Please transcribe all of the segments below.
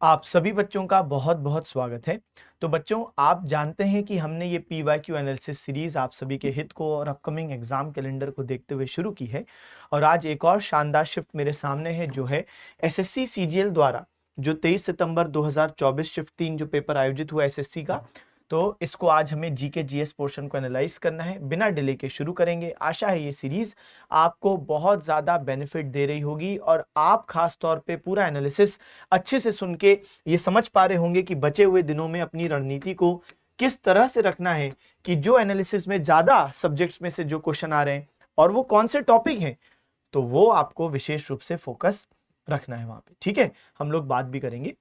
आप सभी बच्चों का बहुत बहुत स्वागत है। तो बच्चों, आप जानते हैं कि हमने ये PYQ एनालिसिस सीरीज आप सभी के हित को और अपकमिंग एग्जाम कैलेंडर को देखते हुए शुरू की है। और आज एक और शानदार शिफ्ट मेरे सामने है, जो है SSC CGL द्वारा जो 23 सितंबर 2024 शिफ्ट 3 जो पेपर आयोजित हुआ SSC का। तो इसको आज हमें GK GS पोर्शन को एनालाइज करना है। बिना डिले के शुरू करेंगे। आशा है ये सीरीज आपको बहुत ज्यादा बेनिफिट दे रही होगी और आप खास तौर पे पूरा एनालिसिस अच्छे से सुन के ये समझ पा रहे होंगे कि बचे हुए दिनों में अपनी रणनीति को किस तरह से रखना है, कि जो एनालिसिस में ज्यादा सब्जेक्ट्स में से जो क्वेश्चन आ रहे हैं और वो कौन से टॉपिक हैं, तो वो आपको विशेष रूप से फोकस रखना है वहां पे। ठीक है, हम लोग बात भी करेंगे।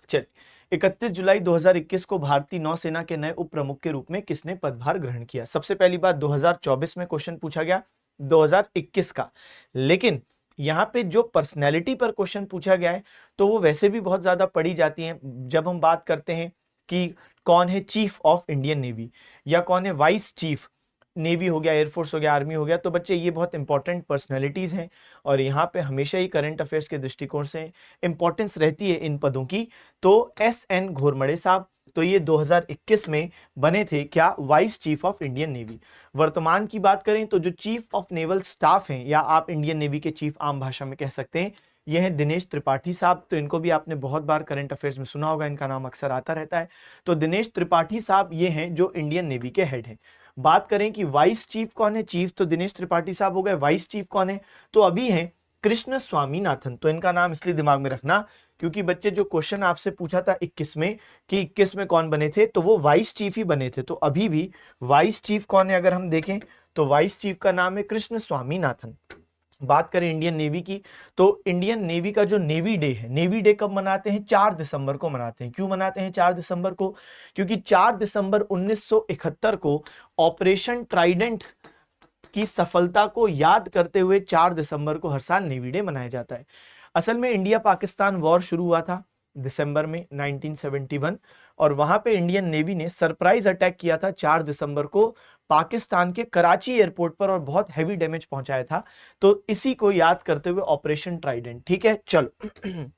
चल, 31 जुलाई 2021 को भारतीय नौसेना के नए उप प्रमुख के रूप में किसने पदभार ग्रहण किया? सबसे पहली बात, 2024 में क्वेश्चन पूछा गया 2021 का, लेकिन यहाँ पे जो पर्सनैलिटी पर क्वेश्चन पूछा गया है तो वो वैसे भी बहुत ज्यादा पढ़ी जाती है। जब हम बात करते हैं कि कौन है चीफ ऑफ इंडियन नेवी या कौन है वाइस चीफ, नेवी हो गया, एयरफोर्स हो गया, आर्मी हो गया, तो बच्चे ये बहुत इंपॉर्टेंट पर्सनैलिटीज हैं और यहाँ पे हमेशा ही करंट अफेयर्स के दृष्टिकोण से इंपॉर्टेंस रहती है इन पदों की। तो SN घोरमड़े साहब, तो ये 2021 में बने थे क्या? Vice chief of Indian navy. वर्तमान की बात करें तो जो चीफ ऑफ नेवल स्टाफ हैं, या आप इंडियन नेवी के चीफ आम भाषा में कह सकते हैं, ये हैं दिनेश त्रिपाठी साहब। तो इनको भी आपने बहुत बार करंट अफेयर्स में सुना होगा, इनका नाम अक्सर आता रहता है। तो दिनेश त्रिपाठी साहब ये हैं जो इंडियन नेवी के हेड हैं। बात करें कि वाइस चीफ कौन है? चीफ तो दिनेश त्रिपाठी साहब हो गए, वाइस चीफ कौन है? तो अभी हैं कृष्ण स्वामीनाथन। तो इनका नाम इसलिए दिमाग में रखना क्योंकि बच्चे जो क्वेश्चन आपसे पूछा था 21 में कि 21 में कौन बने थे, तो वो वाइस चीफ ही बने थे। तो अभी भी वाइस चीफ कौन है अगर हम देखें तो वाइस चीफ का नाम है कृष्ण स्वामीनाथन। बात करें इंडियन नेवी की, तो इंडियन नेवी का जो नेवी डे है, नेवी डे कब मनाते हैं? 4 दिसंबर को मनाते हैं। क्यों मनाते हैं 4 दिसंबर को? क्योंकि 4 दिसंबर 1971 को ऑपरेशन ट्राइडेंट की सफलता को याद करते हुए 4 दिसंबर को हर साल नेवी डे मनाया जाता है। असल में इंडिया पाकिस्तान वॉर शुरू हुआ था दिसंबर में 1971 और वहां पे इंडियन नेवी ने सरप्राइज अटैक किया था 4 दिसंबर को पाकिस्तान के कराची एयरपोर्ट पर और बहुत हैवी डैमेज पहुंचाया था। तो इसी को याद करते हुए ऑपरेशन ट्राइडेंट। ठीक है, चलो।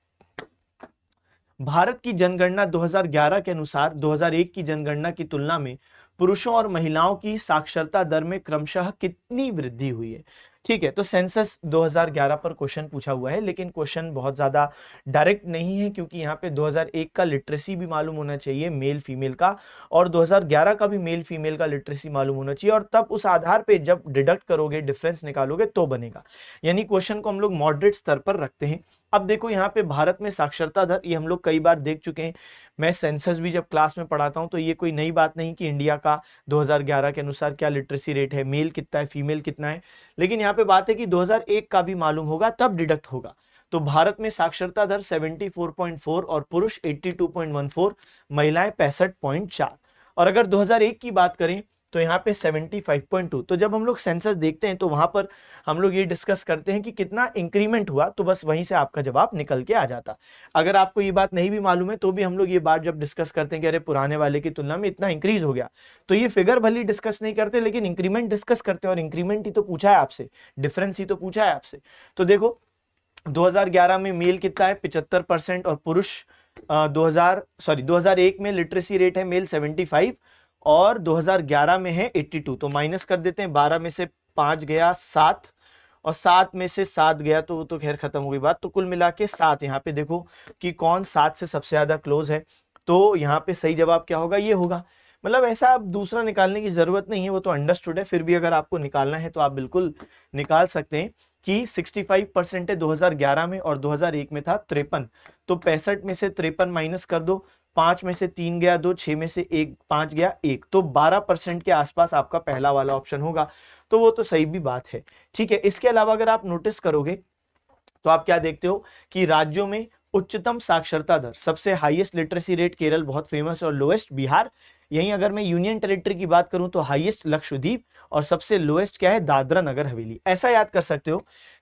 भारत की जनगणना 2011 के अनुसार 2001 की जनगणना की तुलना में पुरुषों और महिलाओं की साक्षरता दर में क्रमशः कितनी वृद्धि हुई है? ठीक है, तो सेंसस 2011 पर क्वेश्चन पूछा हुआ है, लेकिन क्वेश्चन बहुत ज्यादा डायरेक्ट नहीं है क्योंकि यहाँ पे 2001 का लिटरेसी भी मालूम होना चाहिए मेल फीमेल का, और 2011 का भी मेल फीमेल का लिटरेसी मालूम होना चाहिए, और तब उस आधार पे जब डिडक्ट करोगे, डिफरेंस निकालोगे तो बनेगा। यानी क्वेश्चन को हम लोग मॉडरेट स्तर पर रखते हैं। अब देखो यहाँ पे भारत में साक्षरता दर, ये हम लोग कई बार देख चुके हैं। मैं सेंसस भी जब क्लास में पढ़ाता हूं तो ये कोई नई बात नहीं कि इंडिया का 2011 के अनुसार क्या लिटरेसी रेट है, मेल कितना है, फीमेल कितना है, लेकिन यहाँ पे बात है कि 2001 का भी मालूम होगा तब डिडक्ट होगा। तो भारत में साक्षरता दर 74.4 और पुरुष 82.14, महिलाएं 65.4। और अगर 2001 की बात करें तो यहाँ पे 75.2। तो जब हम लोग सेंसस देखते हैं तो वहां पर हम लोग ये डिस्कस करते हैं कि कितना इंक्रीमेंट हुआ, तो बस वहीं से आपका जवाब निकल के आ जाता। अगर आपको ये बात नहीं भी मालूम है तो भी हम लोग ये बात जब डिस्कस करते हैं कि अरे पुराने वाले की तुलना में इतना इंक्रीज हो गया, तो ये फिगर भले डिस्कस नहीं करते लेकिन इंक्रीमेंट डिस्कस करते हैं, और इंक्रीमेंट ही तो पूछा है आपसे, डिफरेंस ही तो पूछा है आपसे। तो देखो 2011 में मेल कितना है 75% और पुरुष 2001 में लिटरेसी रेट है मेल 75 और 2011 में है 82। तो माइनस कर देते हैं, 12 में से 5 गया 7 और 7 में से 7 गया तो वो तो खैर खत्म हो गई बात। तो कुल मिला के 7। यहाँ पे देखो कि कौन 7 से सबसे ज्यादा क्लोज है, तो यहाँ पे सही जवाब क्या होगा? ये होगा। मतलब ऐसा अब दूसरा निकालने की जरूरत नहीं है, वो तो अंडरस्टूड है। फिर भी अगर आपको निकालना है तो आप बिल्कुल निकाल सकते हैं कि 65% है 2011 में और 2001 में था 53। तो 65 में से 53 माइनस कर दो, 5 में से 3 गया 2, 6 में से 1 5 गया 1, तो 12% के आसपास आपका पहला वाला ऑप्शन होगा। तो वो तो सही भी बात है। ठीक है, इसके अलावा अगर आप नोटिस करोगे तो आप क्या देखते हो कि राज्यों में उच्चतम साक्षरता दर, सबसे हाईएस्ट लिटरेसी रेट केरल बहुत फेमस है और लोएस्ट बिहार। यहीं अगर मैं यूनियन टेरिटरी की बात करूं तो हाईएस्ट लक्षद्वीप और सबसे लोएस्ट क्या है? दादरा नगर हवेली। ऐसा याद कर सकते हो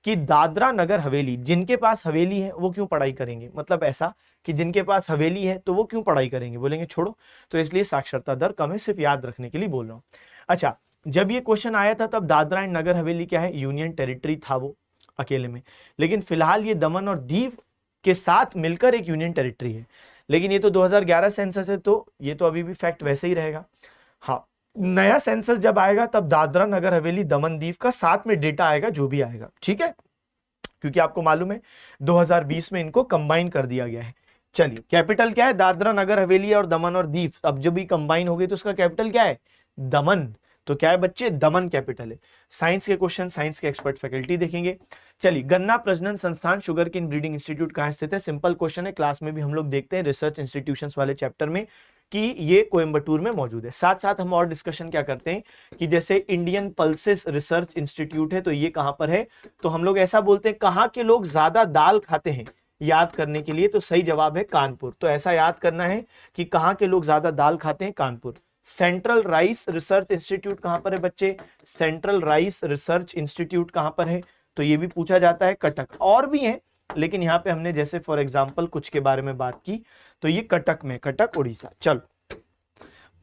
कि दादरा नगर हवेली, जिनके पास हवेली है वो क्यों पढ़ाई करेंगे, मतलब ऐसा कि जिनके पास हवेली है तो वो क्यों पढ़ाई करेंगे, बोलेंगे छोड़ो। तो इसलिए साक्षरता दर कम है, सिर्फ याद रखने के लिए बोल रहा हूं। अच्छा, जब ये क्वेश्चन आया था तब दादरा एंड नगर हवेली क्या है? यूनियन टेरिटरी था वो अकेले में, लेकिन फिलहाल ये दमन और दीव के साथ मिलकर एक यूनियन टेरिटरी है। लेकिन ये तो 2011 सेंसस है, तो ये तो अभी भी फैक्ट वैसे ही रहेगा। हाँ, नया सेंसस जब आएगा तब दादरा नगर हवेली दमन दीव का साथ में डेटा आएगा, जो भी आएगा, ठीक है, क्योंकि आपको मालूम है 2020 में इनको कंबाइन कर दिया गया है। चलिए, कैपिटल क्या है? दादरा नगर हवेली और दमन और दीव। अब जब भी कंबाइन हो गई तो उसका कैपिटल क्या है? दमन। तो क्या है बच्चे? दमन कैपिटल है। साइंस के क्वेश्चन, साइंस के एक्सपर्ट फैकल्टी देखेंगे। चलिए, गन्ना प्रजनन संस्थान शुगर केन ब्रीडिंग इंस्टीट्यूट कहां स्थित है? सिंपल क्वेश्चन है, क्लास में भी हम लोग देखते हैं रिसर्च इंस्टीट्यूशंस वाले चैप्टर में कि ये कोयंबटूर में मौजूद है। साथ साथ हम और डिस्कशन क्या करते हैं कि जैसे इंडियन पल्सेस रिसर्च इंस्टीट्यूट है, तो ये कहां पर है? तो हम लोग ऐसा बोलते हैं, कहां के लोग ज्यादा दाल खाते हैं, याद करने के लिए। तो सही जवाब है कानपुर। तो ऐसा याद करना है कि कहां के लोग ज्यादा दाल खाते हैं, Kanpur. Central rice research institute कहां पर है बच्चे? सेंट्रल राइस रिसर्च इंस्टीट्यूट कहां पर है? तो ये भी पूछा जाता है। कटक। और भी है, लेकिन यहां पे हमने जैसे फॉर एग्जांपल कुछ के बारे में बात की, तो ये कटक में, कटक उड़ीसा। चलो,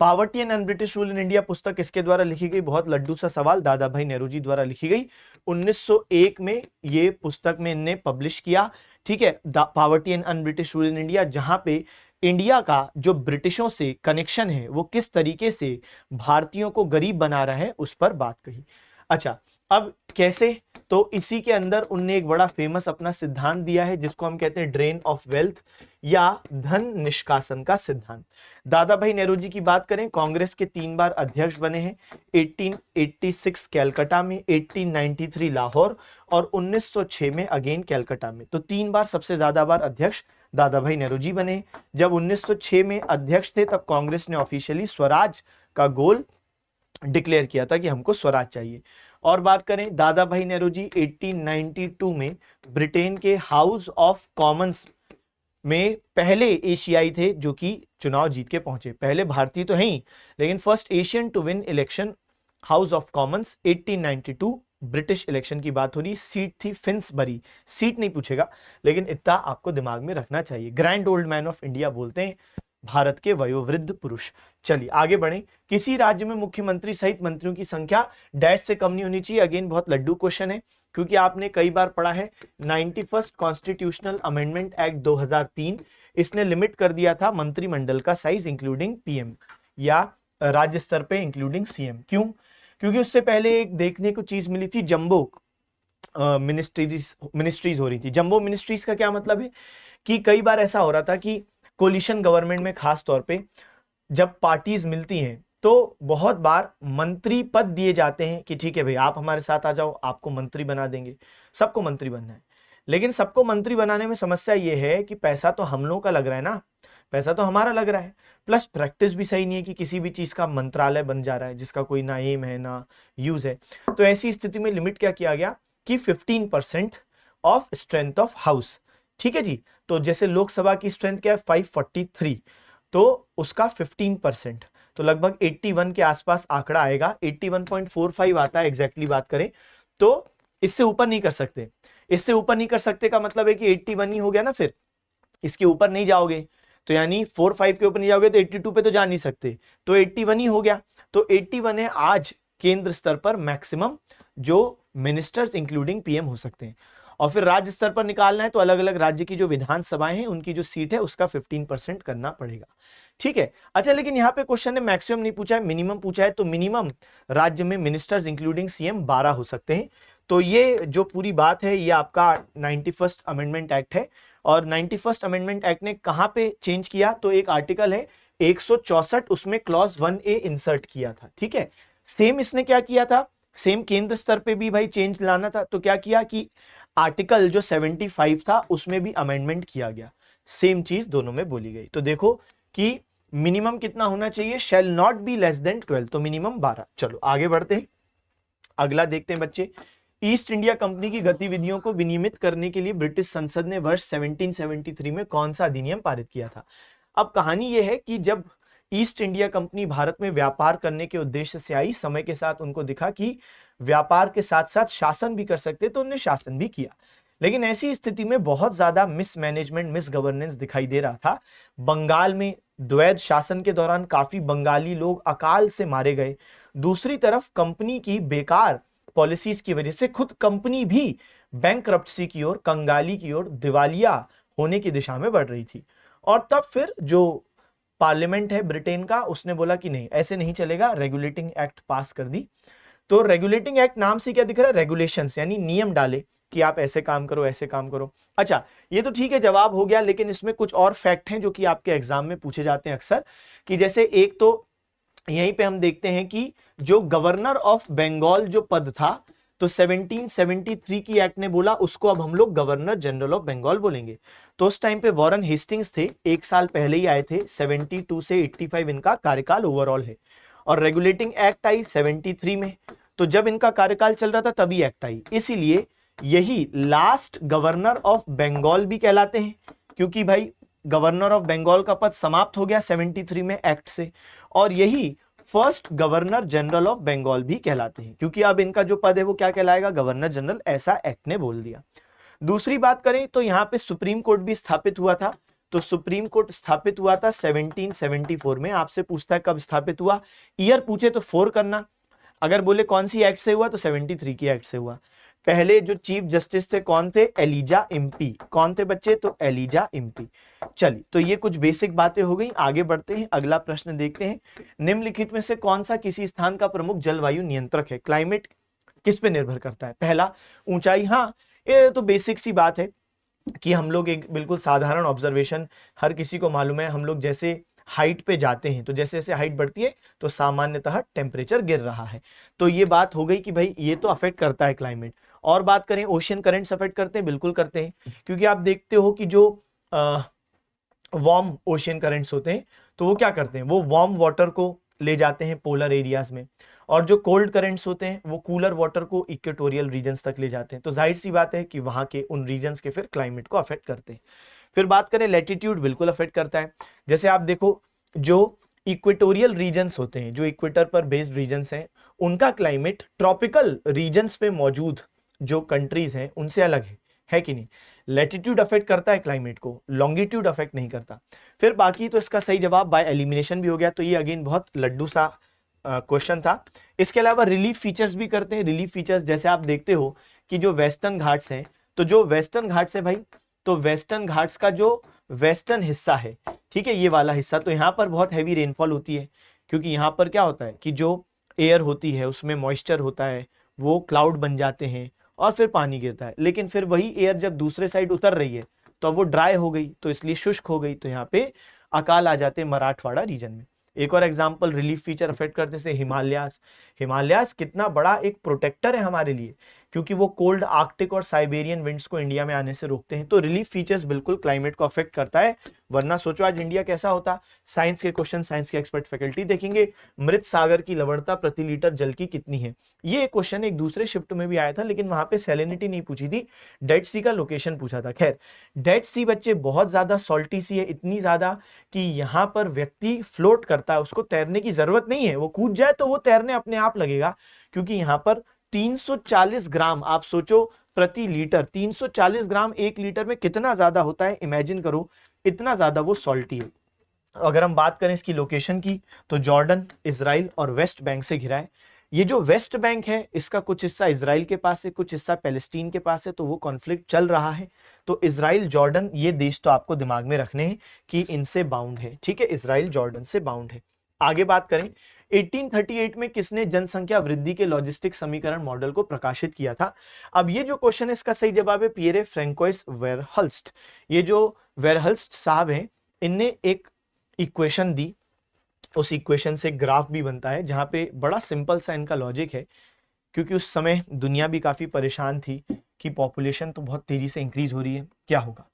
poverty and British rule in India पुस्तक किसके द्वारा लिखी गई? बहुत लड्डू सा सवाल, दादा भाई नेहरू जी द्वारा लिखी गई। 1901 में ये पुस्तक में इनने पब्लिश किया, ठीक है, poverty and British rule in India, जहां पे इंडिया का जो ब्रिटिशों से कनेक्शन है वो किस तरीके से भारतीयों को गरीब बना रहा है, उस पर बात कही। अच्छा, अब कैसे? तो इसी के अंदर उनने एक बड़ा फेमस अपना सिद्धांत दिया है, जिसको हम कहते हैं ड्रेन ऑफ वेल्थ या धन निष्कासन का सिद्धांत। दादा भाई नेहरू जी की बात करें, कांग्रेस के 3 बार अध्यक्ष बने हैं। 1886 कैलकाटा में, 1893 लाहौर और 1906 में अगेन कैलकाटा में। तो 3 बार सबसे ज्यादा बार अध्यक्ष दादा भाई नेहरू जी बने। जब 1906 में अध्यक्ष थे, तब कांग्रेस ने ऑफिशियली स्वराज का गोल डिक्लेयर किया था कि हमको स्वराज चाहिए। और बात करें दादा भाई नेहरू जी 1892 में ब्रिटेन के हाउस ऑफ कॉमन्स में पहले एशियाई थे जो कि चुनाव जीत के पहुंचे। पहले भारतीय तो हैं ही, लेकिन first Asian to win election House of Commons 1892। British election की बात हो रही, सीट थी फिन्सबरी। सीट नहीं पूछेगा, लेकिन इतना आपको दिमाग में रखना चाहिए। Grand old man of India बोलते हैं भारत के वयोवृद्ध पुरुष। चलिए आगे बढ़ें। किसी राज्य में मुख्यमंत्री सहित मंत्रियों की संख्या डैश से कम नहीं होनी चाहिए। अगेन बहुत लड्डू क्वेश्चन है, क्योंकि आपने कई बार पढ़ा है 91st कॉन्स्टिट्यूशनल अमेंडमेंट एक्ट 2003। इसने लिमिट कर दिया था मंत्रिमंडल का साइज इंक्लूडिंग पीएम या राज्य स्तर पे इंक्लूडिंग सीएम। क्यों? क्योंकि उससे पहले एक देखने को चीज मिली थी, जंबो मिनिस्ट्रीज हो रही थी। जंबो मिनिस्ट्रीज का क्या मतलब है कि कई बार ऐसा हो रहा था कि कोलिशन गवर्नमेंट में खास तौर पे जब पार्टीज मिलती हैं तो बहुत बार मंत्री पद दिए जाते हैं कि ठीक है भाई आप हमारे साथ आ जाओ, आपको मंत्री बना देंगे। सबको मंत्री बनना है, लेकिन सबको मंत्री बनाने में समस्या ये है कि पैसा तो हम लोगों का लग रहा है ना, पैसा तो हमारा लग रहा है, प्लस प्रैक्टिस भी सही नहीं है कि किसी भी चीज का मंत्रालय बन जा रहा है जिसका कोई ना एम है ना यूज है। तो ऐसी स्थिति में लिमिट क्या किया गया कि 15% ऑफ स्ट्रेंथ ऑफ हाउस। ठीक है जी, तो जैसे लोकसभा की स्ट्रेंथ क्या है 543, तो उसका 15%, तो लगभग 81 के आसपास आंकड़ा आएगा। 81.45 आता है एग्जैक्टली बात करें तो। इससे ऊपर नहीं कर सकते। इससे ऊपर नहीं कर सकते का मतलब है कि 81 ही हो गया ना, फिर इसके ऊपर नहीं जाओगे तो यानी 45 के ऊपर नहीं जाओगे तो 82 पे तो जा नहीं सकते, तो 81 ही हो गया। तो 81 है आज केंद्र स्तर पर मैक्सिमम जो मिनिस्टर्स इंक्लूडिंग पीएम हो सकते हैं। और फिर राज्य स्तर पर निकालना है तो अलग अलग राज्य की जो विधानसभाएं हैं उनकी जो सीट है उसका 15% करना पड़ेगा। ठीक है, अच्छा, लेकिन यहाँ पे क्वेश्चन ने मैक्सिमम नहीं पूछा है, मिनिमम पूछा है। तो मिनिमम राज्य में मिनिस्टर्स इंक्लूडिंग सीएम 12 हो सकते हैं। तो ये जो पूरी बात है ये आपका 91st अमेंडमेंट एक्ट है। और 91st अमेंडमेंट एक्ट ने कहाँ पे चेंज किया? तो एक आर्टिकल है 164, उसमें क्लॉज 1A इंसर्ट किया था। ठीक है, सेम इसने क्या किया था, सेम केंद्र स्तर पे भी भाई चेंज लाना था, तो क्या किया कि आर्टिकल जो 75 था उसमें भी अमेंडमेंट किया गया। सेम चीज दोनों में बोली गई। तो देखो कि मिनिमम कितना होना चाहिए, shall not be less than 12, तो मिनिमम 12। चलो आगे बढ़ते हैं, अगला देखते हैं बच्चे। ईस्ट इंडिया कंपनी की गतिविधियों को विनियमित करने के लिए ब्रिटिश संसद ने वर्ष 1773 में कौन सा अधिनियम पारित किया था? अब कहानी यह है कि जब ईस्ट इंडिया कंपनी भारत में व्यापार करने के उद्देश्य से आई, समय के साथ उनको दिखा कि व्यापार के साथ साथ शासन भी कर सकते, तो उन्होंने शासन भी किया। लेकिन ऐसी स्थिति में बहुत ज्यादा मिसमैनेजमेंट, मिस गवर्नेंस दिखाई दे रहा था। बंगाल में द्वैध शासन के दौरान काफी बंगाली लोग अकाल से मारे गए। दूसरी तरफ कंपनी की बेकार पॉलिसीज की वजह से खुद कंपनी भी बैंकरप्सी की ओर, कंगाली की ओर, दिवालिया होने की दिशा में बढ़ रही थी। और तब फिर जो पार्लियामेंट है ब्रिटेन का, उसने बोला कि नहीं ऐसे नहीं चलेगा, रेगुलेटिंग एक्ट पास कर दी। तो रेगुलेटिंग एक्ट नाम से क्या दिख रहा है, रेगुलेशंस यानी नियम डाले कि आप ऐसे काम करो, ऐसे काम करो। अच्छा, ये तो ठीक है, जवाब हो गया, लेकिन इसमें कुछ और फैक्ट हैं जो कि आपके एग्जाम में पूछे जाते हैं अक्सर, कि जैसे एक तो यहीं पे हम देखते हैं कि जो गवर्नर ऑफ बंगाल जो पद था, तो 1773 की एक्ट ने बोला उसको अब हम लोग गवर्नर जनरल ऑफ बंगाल बोलेंगे। तो उस टाइम पे वॉरेन हेस्टिंग्स थे, एक साल पहले ही आए थे, 72 से 85 इनका कार्यकाल ओवरऑल है। और रेगुलेटिंग एक्ट आई 73 में, तो जब इनका कार्यकाल चल रहा था तभी एक्ट आई, इसीलिए यही लास्ट गवर्नर ऑफ बंगाल भी कहलाते हैं, क्योंकि भाई गवर्नर ऑफ बंगाल का पद समाप्त हो गया 73 में एक्ट से, और यही first governor general of Bengal भी कहलाते हैं, क्योंकि अब इनका जो पद है वो क्या कहलाएगा, गवर्नर जनरल, ऐसा एक्ट ने बोल दिया। दूसरी बात करें तो यहाँ पे सुप्रीम कोर्ट भी स्थापित हुआ था। तो सुप्रीम कोर्ट स्थापित हुआ था 1774 में। आपसे पूछता है कब स्थापित हुआ, ईयर पूछे तो 4 करना, अगर बोले कौन सी एक्ट से हुआ तो 73 की एक्ट से हुआ। पहले जो चीफ जस्टिस थे कौन थे, एलिजा इम्पी। कौन थे बच्चे, तो एलिजा इम्पी। चलिए, तो ये कुछ बेसिक बातें हो गई, आगे बढ़ते हैं, अगला प्रश्न देखते हैं। निम्नलिखित में से कौन सा किसी स्थान का प्रमुख जलवायु नियंत्रक है। क्लाइमेट किस पे निर्भर करता है, पहला ऊंचाई। हाँ, ये तो बेसिक सी बात है कि हम लोग एक बिल्कुल साधारण ऑब्जर्वेशन हर किसी को मालूम है, हम लोग जैसे हाइट पे जाते हैं तो जैसे जैसे हाइट बढ़ती है तो सामान्यतः टेम्परेचर गिर रहा है। तो ये बात हो गई कि भाई ये तो अफेक्ट करता है क्लाइमेट। और बात करें ओशियन करंट्स अफेक्ट करते हैं, बिल्कुल करते हैं, क्योंकि आप देखते हो कि जो वार्म ओशियन करंट्स होते हैं तो वो क्या करते हैं, वो वार्म वाटर को ले जाते हैं पोलर एरियाज में, और जो कोल्ड करंट्स होते हैं वो कूलर वाटर को इक्वेटोरियल रीजन्स तक ले जाते हैं। तो जाहिर सी बात है कि वहां के उन रीजन्स के फिर क्लाइमेट को अफेक्ट करते हैं। फिर बात करें लैटिट्यूड, बिल्कुल अफेक्ट करता है। जैसे आप देखो जो इक्वेटोरियल रीजन्स होते हैं, जो इक्वेटर पर बेस्ड रीजन्स हैं, उनका क्लाइमेट ट्रॉपिकल रीजन्स पे मौजूद जो कंट्रीज हैं उनसे अलग है कि नहीं। लैटिट्यूड अफेक्ट करता है क्लाइमेट को, लॉन्गिट्यूड अफेक्ट नहीं करता। फिर बाकी तो इसका सही जवाब बाय एलिमिनेशन भी हो गया, तो ये अगेन बहुत लड्डू सा क्वेश्चन था। इसके अलावा रिलीफ फीचर्स भी करते हैं। रिलीफ फीचर्स जैसे आप देखते हो कि जो वेस्टर्न घाट्स हैं, तो जो वेस्टर्न घाट्स है भाई, तो वेस्टर्न घाट्स का जो वेस्टर्न हिस्सा है, ठीक है, ये वाला हिस्सा, तो यहाँ पर बहुत हैवी रेनफॉल होती है, क्योंकि यहाँ पर क्या होता है कि जो एयर होती है उसमें मॉइस्चर होता है, वो क्लाउड बन जाते हैं और फिर पानी गिरता है। लेकिन फिर वही एयर जब दूसरे साइड उतर रही है तो अब वो ड्राई हो गई, तो इसलिए शुष्क हो गई, तो यहाँ पे अकाल आ जाते हैं मराठवाड़ा रीजन में। एक और एग्जांपल रिलीफ फीचर अफेक्ट करते से हिमालयास। हिमालयास कितना बड़ा एक प्रोटेक्टर है हमारे लिए, क्योंकि वो कोल्ड आर्कटिक और साइबेरियन विंड्स को इंडिया में आने से रोकते हैं। तो रिलीफ फीचर्स बिल्कुल क्लाइमेट को अफेक्ट करता है, वरना सोचो आज इंडिया कैसा होता। साइंस के क्वेश्चन, साइंस के एक्सपर्ट फैकल्टी देखेंगे, मृत सागर की लवणता प्रति लीटर जल की कितनी है। ये क्वेश्चन एक दूसरे शिफ्ट में भी आया था, लेकिन वहां पे सैलिनिटी नहीं पूछी थी, डेड सी का लोकेशन पूछा था। खैर, डेड सी बच्चे बहुत ज्यादा सॉल्टी सी है, इतनी ज्यादा कि यहाँ पर व्यक्ति फ्लोट करता है, उसको तैरने की जरूरत नहीं है, वो कूद जाए तो वो तैरने अपने आप लगेगा, क्योंकि यहाँ पर 340 ग्राम, आप सोचो प्रति लीटर, 340 ग्राम 1 लीटर में कितना ज्यादा होता है, इमेजिन करो, इतना ज्यादा वो सॉल्टी है। अगर हम बात करें इसकी लोकेशन की, तो जॉर्डन, इजराइल और वेस्ट बैंक से घिरा है। ये जो वेस्ट बैंक है इसका कुछ हिस्सा इजराइल के पास है, कुछ हिस्सा पैलेस्टीन के पास है, तो वो कॉन्फ्लिक्ट चल रहा है। तो इजराइल, जॉर्डन, ये देश तो आपको दिमाग में रखने हैं कि इनसे बाउंड है, ठीक है, इजराइल जॉर्डन से बाउंड है। आगे बात करें 1838 में किसने जनसंख्या वृद्धि के लॉजिस्टिक समीकरण मॉडल को प्रकाशित किया था। अब ये जो क्वेश्चन है इसका सही जवाब है पियरे फ्रैंकोइस वेरहल्स्ट। ये जो वेरहल्स्ट साहब हैं, इनने एक इक्वेशन दी, उस इक्वेशन से ग्राफ भी बनता है, जहां पे बड़ा सिंपल सा इनका लॉजिक है, क्योंकि उस समय दुनिया भी काफी परेशान थी कि पॉपुलेशन तो बहुत तेजी से इंक्रीज हो रही है, क्या होगा।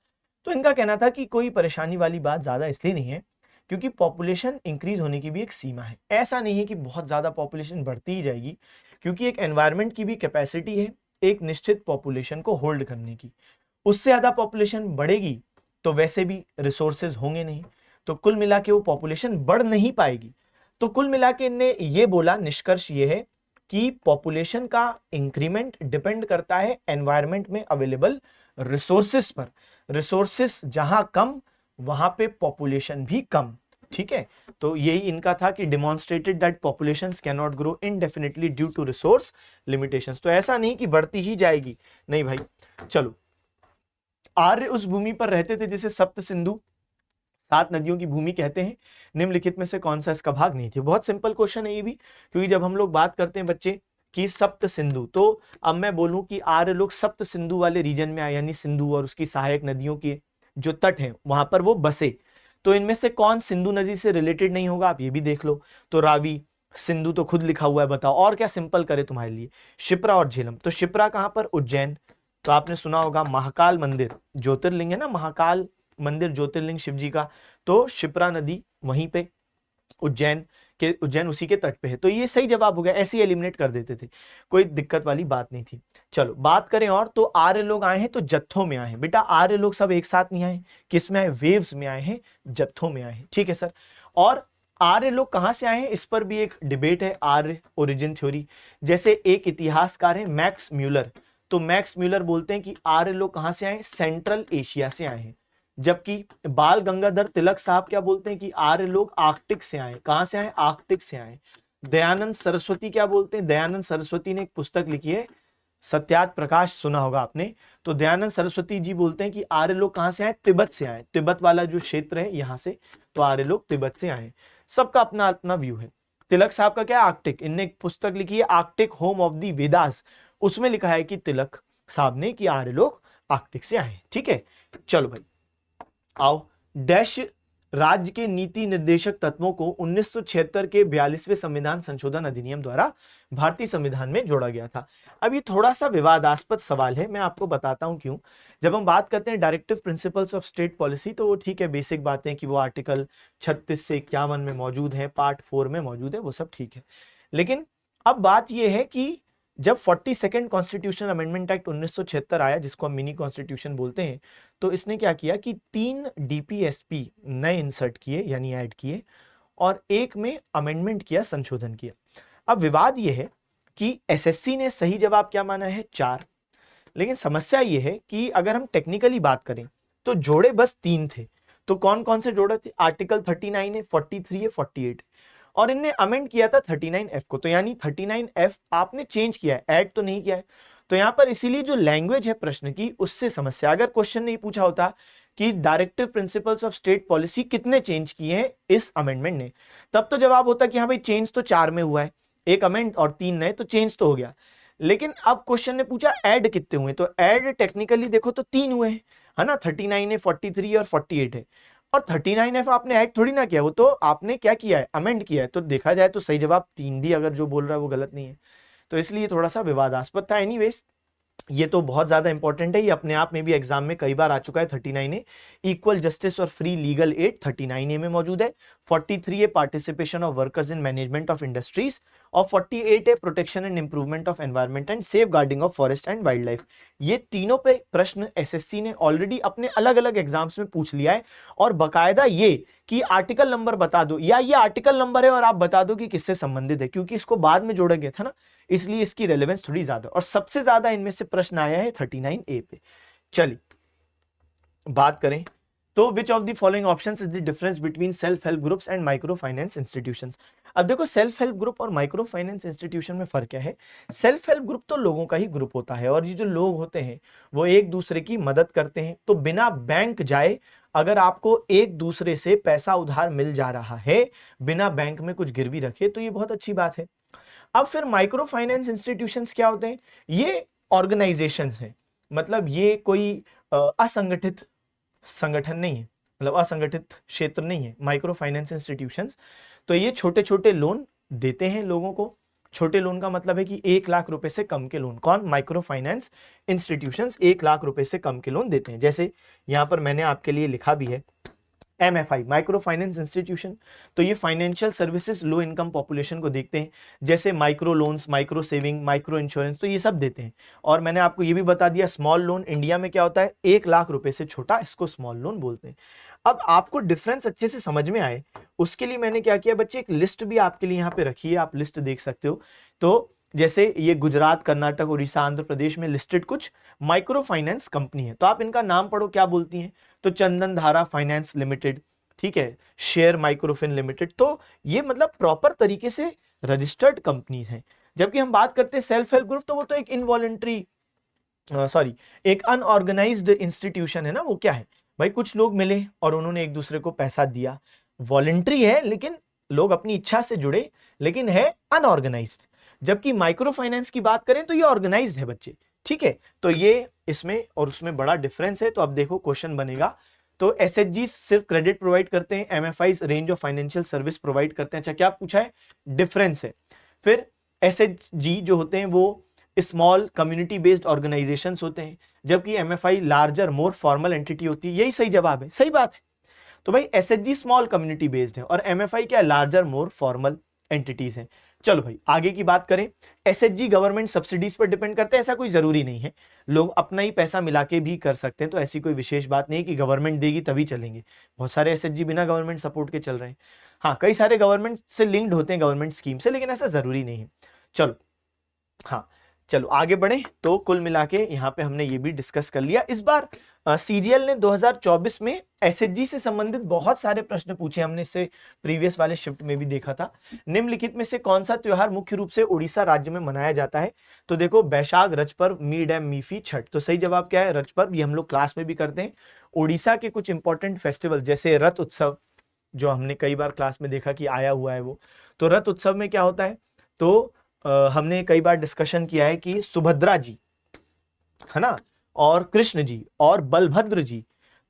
तो इनका कहना था कि कोई परेशानी वाली बात ज्यादा इसलिए नहीं है क्योंकि पॉपुलेशन इंक्रीज होने की भी एक सीमा है। ऐसा नहीं है कि बहुत ज्यादा पॉपुलेशन बढ़ती ही जाएगी, क्योंकि एक एनवायरनमेंट की भी कैपेसिटी है एक निश्चित पॉपुलेशन को होल्ड करने की। उससे ज्यादा पॉपुलेशन बढ़ेगी तो वैसे भी रिसोर्सेज होंगे नहीं, तो कुल मिला के वो पॉपुलेशन बढ़ नहीं पाएगी। तो कुल मिला के इनने ये बोला, निष्कर्ष ये है कि पॉपुलेशन का इंक्रीमेंट डिपेंड करता है एनवायरनमेंट में अवेलेबल रिसोर्सेस पर। रिसोर्सेस जहां कम वहां पे पॉपुलेशन भी कम, ठीक है। तो यही इनका था कि demonstrated that populations can not grow indefinitely due to resource limitations. तो ऐसा नहीं कि बढ़ती ही जाएगी, नहीं भाई। चलो आर्य उस भूमि पर रहते थे जिसे सप्त सिंधु, 7 नदियों की भूमि कहते हैं। निम्नलिखित में से कौन सा इसका भाग नहीं थी। बहुत सिंपल क्वेश्चन है ये भी, क्योंकि जब हम लोग बात करते हैं बच्चे कि सप्त सिंधु, तो अब मैं बोलूं कि आर्य लोग सप्त सिंधु वाले रीजन में आए, यानी सिंधु और उसकी सहायक नदियों के जो तट हैं वहां पर वो बसे। तो इनमें से कौन सिंधु नदी से रिलेटेड नहीं होगा, आप ये भी देख लो। तो रावी, सिंधु तो खुद लिखा हुआ है, बताओ और क्या सिंपल करे तुम्हारे लिए। शिप्रा और झेलम, तो शिप्रा कहां पर, उज्जैन। तो आपने सुना होगा महाकाल मंदिर, ज्योतिर्लिंग है ना, महाकाल मंदिर ज्योतिर्लिंग शिव जी का, तो शिप्रा नदी वहीं पे उज्जैन उसी के तट पे है। तो ये सही जवाब हो गया, ऐसे ही एलिमिनेट कर देते थे, कोई दिक्कत वाली बात नहीं थी। चलो बात करें और, तो आर्य लोग आए हैं तो जत्थों में आए हैं। बेटा आर्य लोग सब एक साथ नहीं आए, किस में आए, वेव्स में आए हैं, जत्थों में आए हैं, ठीक है सर। और आर्य लोग कहां से आए हैं, इस पर भी एक डिबेट है, आर्य ओरिजिन थ्योरी। जैसे एक इतिहासकार है मैक्स म्यूलर, तो मैक्स म्यूलर बोलते हैं कि आर्य लोग कहां से आए, सेंट्रल एशिया से आए हैं। जबकि बाल गंगाधर तिलक साहब क्या बोलते हैं कि आर्य लोग आर्कटिक से आए। कहां से आए, आर्कटिक से आए। दयानंद सरस्वती क्या बोलते हैं, दयानंद सरस्वती ने एक पुस्तक लिखी है सत्यार्थ प्रकाश, सुना होगा आपने। तो दयानंद सरस्वती जी बोलते हैं कि आर्य लोग कहां से आए, तिब्बत से आए, तिब्बत वाला जो क्षेत्र है यहां से, तो आर्य लोग तिब्बत से आए। सबका अपना अपना व्यू है। तिलक साहब का क्या, आर्कटिक, इनने एक पुस्तक लिखी है Arctic home of the Vedas, उसमें लिखा है कि तिलक साहब ने कि आर्य लोग आर्कटिक से आए, ठीक है। चलो भाई आओ, डैश राज्य के नीति निर्देशक तत्वों को 1976 के 42वें संविधान संशोधन अधिनियम द्वारा भारतीय संविधान में जोड़ा गया था। अब ये थोड़ा सा विवादास्पद सवाल है, मैं आपको बताता हूं क्यों। जब हम बात करते हैं directive principles of state policy, तो वो ठीक है, बेसिक बातें कि वो आर्टिकल 36 से 51 में मौजूद है, पार्ट 4 में मौजूद है, वो सब ठीक है। लेकिन अब बात यह है कि जब 42nd कॉन्स्टिट्यूशन अमेंडमेंट एक्ट 1976 आया, जिसको हम मिनी कॉन्स्टिट्यूशन बोलते हैं, तो इसने क्या किया कि 3 डीपीएसपी नए इंसर्ट किए, यानी ऐड किए, और एक में अमेंडमेंट किया, संशोधन किया। अब विवाद यह है कि एसएससी ने सही जवाब क्या माना है, 4। लेकिन समस्या यह है कि अगर हम टेक्निकली बात करें तो जोड़े बस 3 थे। तो कौन कौन से जोड़े थे, आर्टिकल 39 है, 43 है, 48, और इनने अमेंड किया था 39F को। तो यानी 39F आपने चेंज किया है, ऐड तो नहीं किया है। तो यहां पर इसीलिए जो लैंग्वेज है प्रश्न की, उससे समस्या। अगर क्वेश्चन नहीं पूछा होता कि directive principles of state policy कितने चेंज किए हैं इस अमेंडमेंट ने, तब तो जवाब होता कि हाँ भाई चेंज तो 4 में हुआ है, एक अमेंड और 3 नए, तो चेंज तो हो गया। लेकिन अब क्वेश्चन ने पूछा ऐड कितने हुए, तो ऐड टेक्निकली देखो तो 3 हुए हैं, है ना, 39 है, 43 और 48 है। और 39F आपने ऐड थोड़ी ना किया, वो तो आपने क्या किया है, अमेंड किया है। तो देखा जाए तो सही जवाब 3 भी अगर जो बोल रहा है वो गलत नहीं है। तो इसलिए थोड़ा सा विवादास्पद था। एनीवेज ये तो बहुत ज्यादा इंपॉर्टेंट है, ये अपने आप में भी एग्जाम में कई बार आ चुका है। 39A इक्वल जस्टिस और फ्री लीगल एड 39A में मौजूद है। 43 है participation of workers in management of industries, और 48 है protection and improvement of environment and safeguarding of forest and wildlife. ये तीनों पे प्रश्न एसएससी ने ऑलरेडी अपने अलग अलग एग्जाम्स में पूछ लिया है, और बकायदा ये कि आर्टिकल नंबर बता दो, या ये आर्टिकल नंबर है और आप बता दो कि किससे संबंधित है, क्योंकि इसको बाद में जोड़ा गया था ना, इसलिए इसकी रेलेवेंस थोड़ी ज्यादा। और सबसे ज्यादा इनमें से प्रश्न आया है 39A पे। चलिए बात करें तो which of the following options is the difference between self help groups and micro finance institutions. अब देखो सेल्फ हेल्प ग्रुप और माइक्रो फाइनेंस इंस्टीट्यूशन में फर्क क्या है। सेल्फ हेल्प ग्रुप तो लोगों का ही ग्रुप होता है, और ये जो लोग होते हैं वो एक दूसरे की मदद करते हैं। तो बिना बैंक जाए अगर आपको एक दूसरे से पैसा उधार मिल जा रहा है, बिना बैंक में कुछ गिरवी रखे, तो ये बहुत अच्छी बात है। अब फिर माइक्रो फाइनेंस इंस्टीट्यूशंस क्या होते हैं, ये ऑर्गेनाइजेशंस हैं, मतलब ये कोई असंगठित संगठन नहीं है, मतलब असंगठित क्षेत्र नहीं है माइक्रो फाइनेंस इंस्टीट्यूशंस। तो ये छोटे छोटे लोन देते हैं लोगों को। छोटे लोन का मतलब है कि 1 लाख रुपए से कम के लोन, कौन, माइक्रो फाइनेंस इंस्टीट्यूशंस 1 लाख रुपए से कम के लोन देते हैं। जैसे यहां पर मैंने आपके लिए लिखा भी है MFI, माइक्रो फाइनेंस इंस्टीट्यूशन। तो ये financial services low income population को देखते हैं, जैसे micro loans, micro saving, micro insurance, तो ये सब देते हैं। और मैंने आपको ये भी बता दिया स्मॉल लोन इंडिया में क्या होता है, 1 लाख रुपए से छोटा, इसको स्मॉल लोन बोलते हैं। अब आपको डिफरेंस अच्छे से समझ में आए उसके लिए मैंने क्या किया बच्चे, एक लिस्ट भी आपके लिए यहाँ पे रखी है, आप लिस्ट देख सकते हो। तो जैसे ये गुजरात, कर्नाटक, उड़ीसा, आंध्र प्रदेश में लिस्टेड कुछ माइक्रो फाइनेंस कंपनी है, तो आप इनका नाम पढ़ो क्या बोलती हैं। तो चंदन धारा फाइनेंस लिमिटेड, ठीक है, शेयर माइक्रोफिन लिमिटेड, तो ये मतलब प्रॉपर तरीके से रजिस्टर्ड कंपनीज हैं। जबकि हम बात करते हैं सेल्फ हेल्प ग्रुप, तो वो तो एक इनवॉलंटरी सॉरी, एक अनऑर्गेनाइज्ड इंस्टीट्यूशन है ना, वो क्या है भाई, कुछ लोग मिले और उन्होंने एक दूसरे को पैसा दिया, वॉलंटरी है लेकिन लोग अपनी इच्छा से जुड़े, लेकिन है अनऑर्गेनाइज्ड। जबकि माइक्रो फाइनेंस की बात करें तो ये ऑर्गेनाइज्ड है बच्चे, ठीक है। तो ये इसमें और उसमें बड़ा डिफरेंस है। तो अब देखो क्वेश्चन बनेगा, तो एसएचजी सिर्फ क्रेडिट प्रोवाइड करते हैं, MFIs range of financial service provide करते हैं। अच्छा क्या पूछा है, डिफरेंस है। फिर एसएचजी जो होते हैं वो स्मॉल कम्युनिटी बेस्ड ऑर्गेनाइजेशंस होते हैं, जबकि एमएफआई लार्जर मोर फॉर्मल एंटिटी होती है। यही सही जवाब है, सही बात है। तो भाई एसएचजी स्मॉल कम्युनिटी बेस्ड है और एमएफआई क्या है, लार्जर मोर फॉर्मल एंटिटीज हैं। चलो भाई आगे की बात करें, एसएचजी गवर्नमेंट सब्सिडीज पर डिपेंड करते हैं, ऐसा कोई जरूरी नहीं है, लोग अपना ही पैसा मिला के भी कर सकते हैं। तो ऐसी कोई विशेष बात नहीं है कि गवर्नमेंट देगी तभी चलेंगे, बहुत सारे एसएचजी बिना गवर्नमेंट सपोर्ट के चल रहे हैं। हाँ कई सारे गवर्नमेंट से लिंक्ड होते हैं, गवर्नमेंट स्कीम से, लेकिन ऐसा जरूरी नहीं है। चलो हाँ, चलो आगे बढ़े। तो कुल मिला के यहाँ पे हमने ये भी डिस्कस कर लिया। इस बार सीजीएल ने 2024 में एसएचजी से संबंधित बहुत सारे प्रश्न पूछे, हमने इससे प्रीवियस वाले शिफ्ट में भी देखा था। निम्नलिखित में से कौन सा त्योहार मुख्य रूप से उड़ीसा राज्य में मनाया जाता है? तो देखो बैशाख, रज पर्व, मीड एम मीफी, छठ। तो सही जवाब क्या है, रज पर्व। ये हम लोग क्लास में भी करते हैं। उड़ीसा के कुछ इंपॉर्टेंट फेस्टिवल जैसे रथ उत्सव, जो हमने कई बार क्लास में देखा कि आया हुआ है वो। तो रथ उत्सव में क्या होता है, तो हमने कई बार डिस्कशन किया है कि सुभद्रा जी है ना, और कृष्ण जी और बलभद्र जी,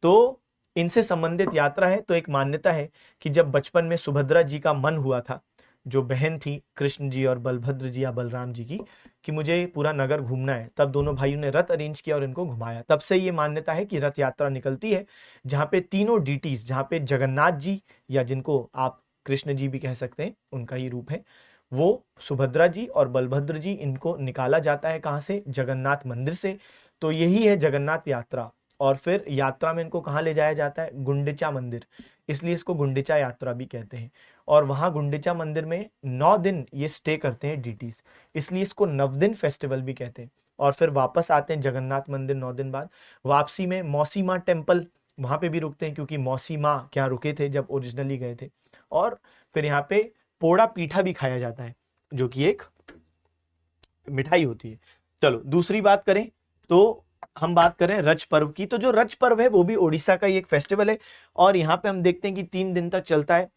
तो इनसे संबंधित यात्रा है। तो एक मान्यता है कि जब बचपन में सुभद्रा जी का मन हुआ था, जो बहन थी कृष्ण जी और बलभद्र जी या बलराम जी की, कि मुझे पूरा नगर घूमना है, तब दोनों भाइयों ने रथ अरेंज किया और इनको घुमाया। तब से ये मान्यता है कि रथ यात्रा निकलती है, जहाँ पे तीनों डीटीज, जहाँ पे जगन्नाथ जी या जिनको आप कृष्ण जी भी कह सकते हैं, उनका ही रूप है, वो सुभद्रा जी और बलभद्र जी, इनको निकाला जाता है कहाँ से, जगन्नाथ मंदिर से। तो यही है जगन्नाथ यात्रा। और फिर यात्रा में इनको कहाँ ले जाया जाता है, गुंडिचा मंदिर, इसलिए इसको गुंडिचा यात्रा भी कहते हैं। और वहां गुंडिचा मंदिर में 9 दिन ये स्टे करते हैं डीटीज, इसलिए इसको नवदिन फेस्टिवल भी कहते हैं। और फिर वापस आते हैं जगन्नाथ मंदिर 9 दिन बाद। वापसी में मौसी माँ टेम्पल, वहां पे भी रुकते हैं, क्योंकि मौसी माँ क्या रुके थे जब ओरिजिनली गए थे। और फिर यहाँ पे पोड़ा पीठा भी खाया जाता है, जो कि एक मिठाई होती है। चलो दूसरी बात करें, तो हम बात करें रज पर्व की। तो जो रज पर्व है वो भी ओडिशा का ही एक फेस्टिवल है, और यहाँ पे हम देखते हैं कि 3 दिन तक चलता है।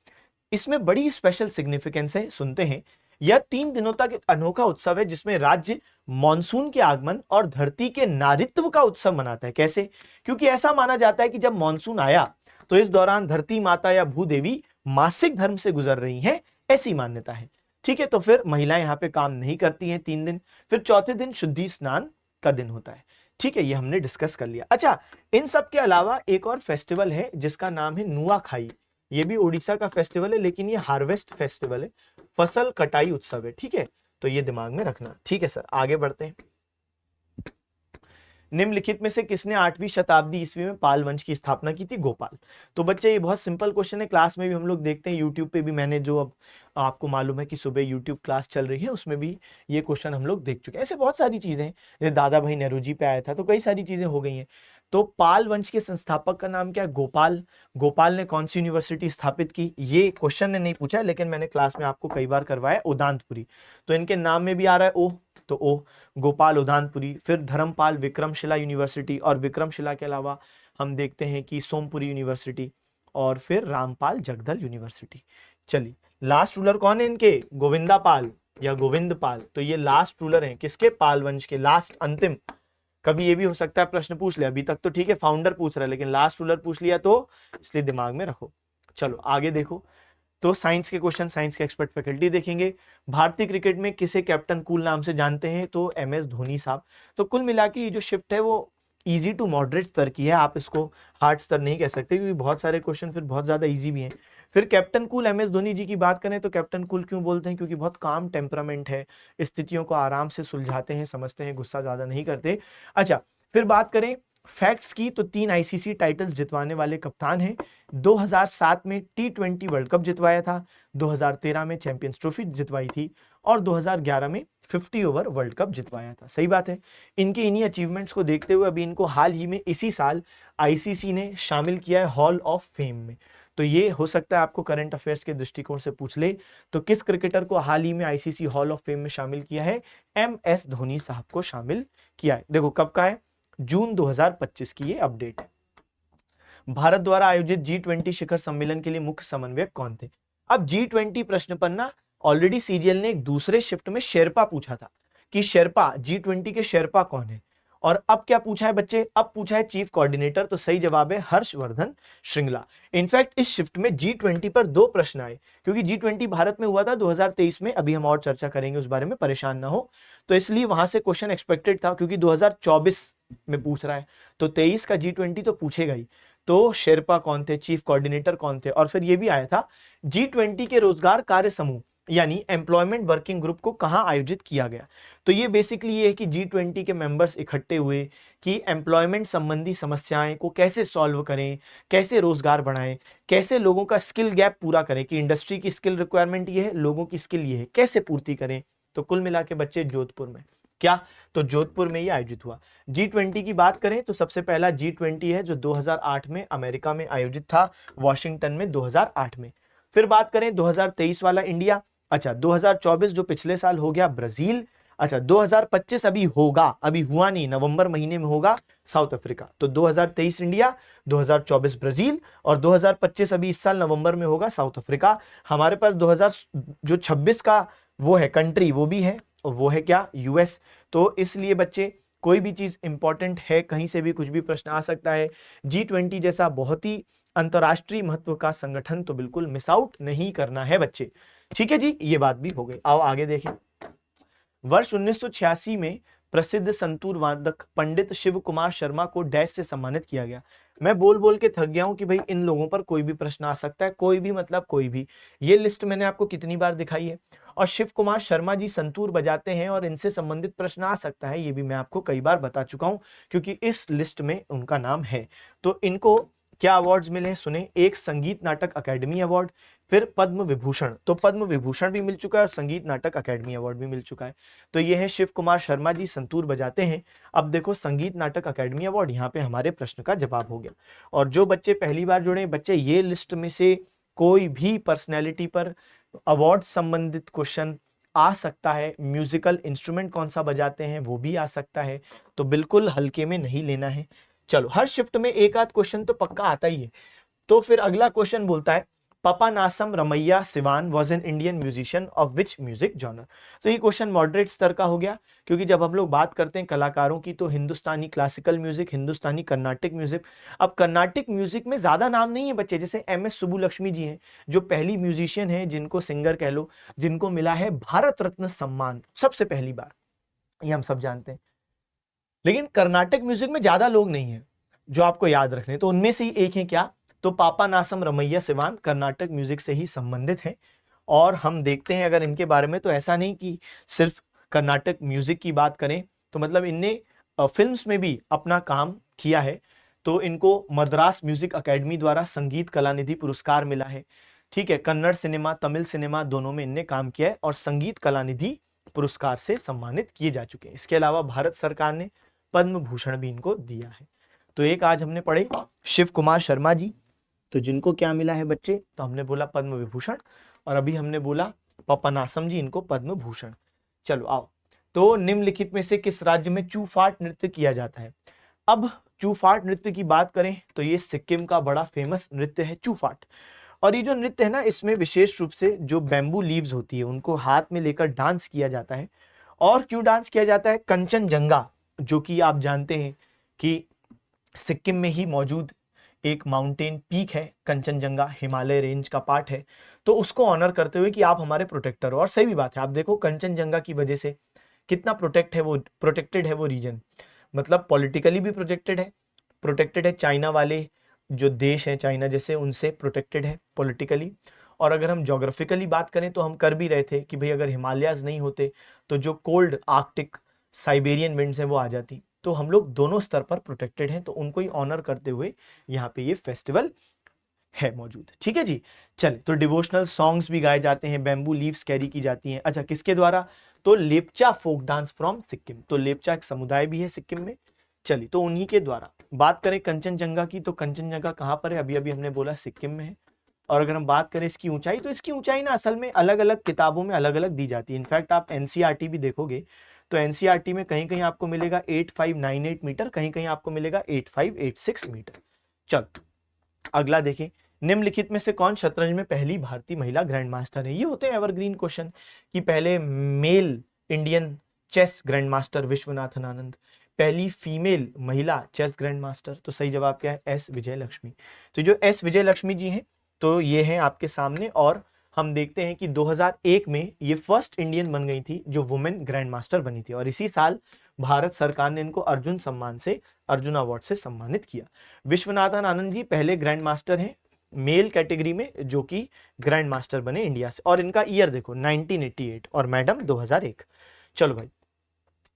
इसमें बड़ी स्पेशल सिग्निफिकेंस है, सुनते हैं। यह 3 दिनों तक एक अनोखा उत्सव है जिसमें राज्य मॉनसून के आगमन और धरती के नारित्व का उत्सव मनाता है। कैसे? क्योंकि ऐसा माना जाता है कि जब मॉनसून आया तो इस दौरान धरती माता या भूदेवी मासिक धर्म से गुजर रही हैं, ऐसी मान्यता है। ठीक है, तो फिर महिलाएं यहाँ पे काम नहीं करती हैं 3 दिन। फिर चौथे दिन शुद्धि स्नान का दिन होता है। ठीक है, ये हमने डिस्कस कर लिया। अच्छा, इन सब के अलावा एक और फेस्टिवल है जिसका नाम है नुआखाई। ये भी उड़ीसा का फेस्टिवल है, लेकिन ये हार्वेस्ट फेस्टिवल है, फसल कटाई उत्सव है। ठीक है, तो ये दिमाग में रखना। ठीक है सर, आगे बढ़ते हैं। निम्नलिखित में से किसने 8वीं शताब्दी ईस्वी में पाल वंश की स्थापना की थी? गोपाल। तो बच्चे ये बहुत सिंपल क्वेश्चन है, क्लास में भी हम लोग देखते हैं, यूट्यूब पे भी मैंने, जो अब आपको मालूम है कि सुबह यूट्यूब क्लास चल रही है, उसमें भी ये क्वेश्चन हम लोग देख चुके हैं। ऐसे बहुत सारी चीजें हैं, जैसे दादा भाई नेहरू जी पे आया था, तो कई सारी चीजें हो गई हैं। तो पाल वंश के संस्थापक का नाम क्या है? गोपाल। गोपाल ने कौन सी यूनिवर्सिटी स्थापित की? ये क्वेश्चन ने नहीं पूछा, लेकिन मैंने क्लास में आपको कई बार करवाया, उदांतपुरी। तो इनके नाम में भी आ रहा है ओ, तो ओ, गोपाल उदानपुरी। फिर धर्मपाल विक्रमशिला यूनिवर्सिटी, और विक्रमशिला के अलावा हम देखते हैं कि सोमपुरी यूनिवर्सिटी, और फिर रामपाल जगदल यूनिवर्सिटी। चलिए, लास्ट रूलर कौन है इनके? गोविंदा पाल या गोविंद पाल। तो ये लास्ट रूलर हैं किसके? पाल वंश के, लास्ट, अंतिम। कभी ये भी हो सकता है प्रश्न पूछ ले, अभी तक तो ठीक है फाउंडर पूछ रहा है, लेकिन लास्ट रूलर पूछ लिया तो इसलिए दिमाग में रखो। चलो आगे देखो, तो साइंस के क्वेश्चन, साइंस के एक्सपर्ट फैकल्टी देखेंगे। भारतीय क्रिकेट में किसे कैप्टन कूल नाम से जानते हैं? तो एमएस धोनी साहब। तो कुल मिला के ये जो शिफ्ट है वो इजी टू मॉडरेट स्तर की है, आप इसको हार्ड स्तर नहीं कह सकते, क्योंकि बहुत सारे क्वेश्चन फिर बहुत ज्यादा इजी भी हैं। फिर कैप्टन कूल एमएस धोनी जी की बात करें तो कैप्टन कूल क्यों बोलते हैं? क्योंकि बहुत काम टेम्परामेंट है, स्थितियों को आराम से सुलझाते हैं, समझते हैं, गुस्सा ज्यादा नहीं करते। अच्छा, फिर बात करें फैक्ट्स की, तो 3 आईसीसी टाइटल्स जितवाने वाले कप्तान हैं। 2007 में T20 वर्ल्ड कप जितवाया था, 2013 में चैंपियंस ट्रॉफी जितवाई थी, और 2011 में 50 ओवर वर्ल्ड कप जितवाया था। सही बात है। इनके इन्हीं अचीवमेंट्स को देखते हुए अभी इनको हाल ही में इसी साल आईसीसी ने शामिल किया है हॉल ऑफ फेम में। तो ये हो सकता है आपको करंट अफेयर्स के दृष्टिकोण से पूछ ले। तो किस क्रिकेटर को हाल ही में आईसीसी हॉल ऑफ फेम में शामिल किया है? MS धोनी साहब को शामिल किया है। देखो कब का है, जून 2025 की ये अपडेट है। भारत द्वारा आयोजित G20 शिखर सम्मेलन के लिए मुख्य समन्वयक कौन थे? अब G20 प्रश्न पर ना ऑलरेडी सीजीएल ने एक दूसरे शिफ्ट में शेरपा पूछा था कि शेरपा G20 के शेरपा कौन है, और अब क्या पूछा है बच्चे? अब पूछा है चीफ कोऑर्डिनेटर। तो सही जवाब है हर्षवर्धन श्रृंगला। इनफैक्ट इस शिफ्ट में G20 पर 2 प्रश्न आए, क्योंकि G20 भारत में हुआ था 2023 में, अभी हम और चर्चा करेंगे उस बारे में, परेशान ना हो। तो इसलिए वहां से क्वेश्चन एक्सपेक्टेड था, क्योंकि 2024 में पूछ रहा है, तो 23 का G20 तो पूछेगा ही। तो शेरपा कौन थे, चीफ कोऑर्डिनेटर कौन थे, और फिर ये भी आया था G20 के रोजगार कार्य समूह यानी एम्प्लॉयमेंट वर्किंग ग्रुप को कहां आयोजित किया गया। तो ये बेसिकली ये है कि G20 के मेंबर्स इकट्ठे हुए कि एम्प्लॉयमेंट संबंधी समस्याएं को कैसे सॉल्व करें, कैसे रोजगार बढ़ाएं, कैसे लोगों का स्किल गैप पूरा करें, कि इंडस्ट्री की स्किल रिक्वायरमेंट ये है, लोगों की स्किल ये है, कैसे पूर्ति करें। तो कुल मिला के बच्चे जोधपुर में, क्या तो जोधपुर में ये आयोजित हुआ। G20 की बात करें तो सबसे पहला G20 है जो 2008 में अमेरिका में आयोजित था, वॉशिंगटन में 2008 में। फिर बात करें 2023 वाला इंडिया, अच्छा 2024 जो पिछले साल हो गया ब्राजील, अच्छा 2025 अभी होगा, अभी हुआ नहीं, नवंबर महीने में होगा, साउथ अफ्रीका। तो 2023 इंडिया, 2024 ब्राजील, और 2025 अभी इस साल नवंबर में होगा, साउथ अफ्रीका। हमारे पास 2026 का वो है कंट्री, वो भी है, और वो है क्या? यूएस। तो इसलिए बच्चे कोई भी चीज इंपॉर्टेंट है, कहीं से भी कुछ भी प्रश्न आ सकता है। G20 जैसा बहुत ही अंतरराष्ट्रीय महत्व का संगठन तो बिल्कुल मिस आउट नहीं करना है बच्चे। ठीक है जी, ये बात भी हो गई। आओ आगे देखें। वर्ष 1986 में प्रसिद्ध संतूर वादक पंडित शिव कुमार शर्मा को डैश से सम्मानित किया गया। मैं बोल बोल के थक गया हूं कि भाई इन लोगों पर कोई भी प्रश्न आ सकता है, कोई भी मतलब कोई भी। ये लिस्ट मैंने आपको कितनी बार दिखाई है, और शिव कुमार शर्मा जी संतूर बजाते हैं और इनसे संबंधित प्रश्न आ सकता है, ये भी मैं आपको कई बार बता चुका हूं, क्योंकि इस लिस्ट में उनका नाम है। तो इनको क्या अवार्ड्स मिले हैं सुने? एक संगीत नाटक अकेडमी अवार्ड, फिर पद्म विभूषण। तो पद्म विभूषण भी मिल चुका है और संगीत नाटक अकेडमी अवार्ड भी मिल चुका है। तो ये है शिव कुमार शर्मा जी, संतूर बजाते हैं। अब देखो संगीत नाटक अकेडमी अवार्ड, यहाँ पे हमारे प्रश्न का जवाब हो गया। और जो बच्चे पहली बार जुड़े बच्चे, ये लिस्ट में से कोई भी पर्सनैलिटी पर अवार्ड संबंधित क्वेश्चन आ सकता है। म्यूजिकल इंस्ट्रूमेंट कौन सा बजाते हैं वो भी आ सकता है, तो बिल्कुल हल्के में नहीं लेना है। चलो, हर शिफ्ट में एक आध क्वेश्चन तो पक्का आता ही है। तो फिर अगला क्वेश्चन बोलता है Papanasam Ramaiya Sivan was an Indian musician of which music genre. तो ये क्वेश्चन मॉडरेट स्तर का हो गया, क्योंकि जब हम लोग बात करते हैं कलाकारों की तो हिंदुस्तानी क्लासिकल म्यूजिक, हिंदुस्तानी कर्नाटिक म्यूजिक। अब कर्नाटिक म्यूजिक में ज्यादा नाम नहीं है बच्चे, जैसे MS सुब्बुलक्ष्मी जी हैं जो पहली म्यूजिशियन है, जिनको सिंगर कह लो, जिनको मिला है भारत रत्न सम्मान सबसे पहली बार, ये हम सब जानते हैं। लेकिन कर्नाटक म्यूजिक में ज्यादा लोग नहीं है जो आपको याद रखने, तो उनमें से ही एक है क्या? तो पापानासम रमैया सिवान कर्नाटक म्यूजिक से ही संबंधित हैं। और हम देखते हैं अगर इनके बारे में, तो ऐसा नहीं कि सिर्फ कर्नाटक म्यूजिक की बात करें, तो मतलब इनने फिल्म्स में भी अपना काम किया है। तो इनको मद्रास म्यूजिक अकेडमी द्वारा संगीत कलानिधि पुरस्कार मिला है। ठीक है, कन्नड़ सिनेमा, तमिल सिनेमा दोनों में इनने काम किया है और संगीत कलानिधि पुरस्कार से सम्मानित किए जा चुके हैं। इसके अलावा भारत सरकार ने पद्म भूषण भी इनको दिया है। तो एक आज हमने पढ़े शिव कुमार शर्मा जी, तो जिनको क्या मिला है बच्चे? तो हमने बोला पद्म विभूषण, और अभी हमने बोला पपनासम जी, इनको पद्म भूषण। चलो आओ, तो निम्नलिखित में से किस राज्य में चूफाट नृत्य किया जाता है? अब चूफाट नृत्य की बात करें तो ये सिक्किम का बड़ा फेमस नृत्य है चूफाट। और ये जो नृत्य है ना, इसमें विशेष रूप से जो बैम्बू लीव्स होती है उनको हाथ में लेकर डांस किया जाता है। और क्यों डांस किया जाता है? कंचनजंगा, जो कि आप जानते हैं कि सिक्किम में ही मौजूद एक माउंटेन पीक है, कंचनजंगा हिमालय रेंज का पार्ट है, तो उसको ऑनर करते हुए कि आप हमारे प्रोटेक्टर हो। और सही भी बात है, आप देखो कंचनजंगा की वजह से कितना प्रोटेक्टेड है वो रीजन, मतलब पॉलिटिकली भी प्रोटेक्टेड है। चाइना वाले जो देश हैं, चाइना जैसे, उनसे प्रोटेक्टेड है पॉलिटिकली। और अगर हम ज्योग्राफिकली बात करें तो हम कर भी रहे थे कि भाई अगर हिमालयाज नहीं होते तो जो कोल्ड आर्कटिक साइबेरियन विंड्स हैं वो आ जाती। तो हम लोग दोनों स्तर पर प्रोटेक्टेड हैं, तो उनको ही ऑनर करते हुए यहाँ पे ये फेस्टिवल है मौजूद। ठीक है जी, चले। तो डिवोशनल सॉन्ग्स भी गाए जाते हैं, बैम्बू लीव्स कैरी की जाती हैं। अच्छा, किसके द्वारा? तो Lepcha folk dance from Sikkim. तो लेप्चा एक समुदाय भी है सिक्किम में, चलिए, तो उन्हीं के द्वारा। बात करें कंचनजंगा की, तो कंचनजंगा कहाँ पर है? अभी अभी हमने बोला सिक्किम में है। और अगर हम बात करें इसकी ऊंचाई, तो इसकी ऊंचाई ना असल में अलग अलग किताबों में अलग अलग दी जाती है। इनफैक्ट आप एनसीईआरटी भी देखोगे तो एनसीईआरटी में कहीं कहीं आपको मिलेगा 8598 मीटर, कहीं कहीं आपको मिलेगा 8586 मीटर। चल अगला देखें, निम्नलिखित में से कौन शतरंज में पहली भारतीय महिला ग्रैंड मास्टर है? ये होते हैं एवरग्रीन क्वेश्चन कि पहले male Indian chess grandmaster Viswanathan Anand, पहली फीमेल महिला चेस ग्रैंड मास्टर, तो सही जवाब क्या है? एस विजय लक्ष्मी। तो जो एस विजय लक्ष्मी जी हैं तो ये हैं आपके सामने, और हम देखते हैं कि 2001 में ये फर्स्ट इंडियन बन गई थी जो वुमेन ग्रैंड मास्टर बनी थी, और इसी साल भारत सरकार ने इनको अर्जुन सम्मान से, अर्जुन अवार्ड से सम्मानित किया। विश्वनाथन आनंद जी पहले ग्रैंड मास्टर हैं मेल कैटेगरी में जो कि ग्रैंड मास्टर बने इंडिया से, और इनका ईयर देखो 1988, और मैडम 2001। चलो भाई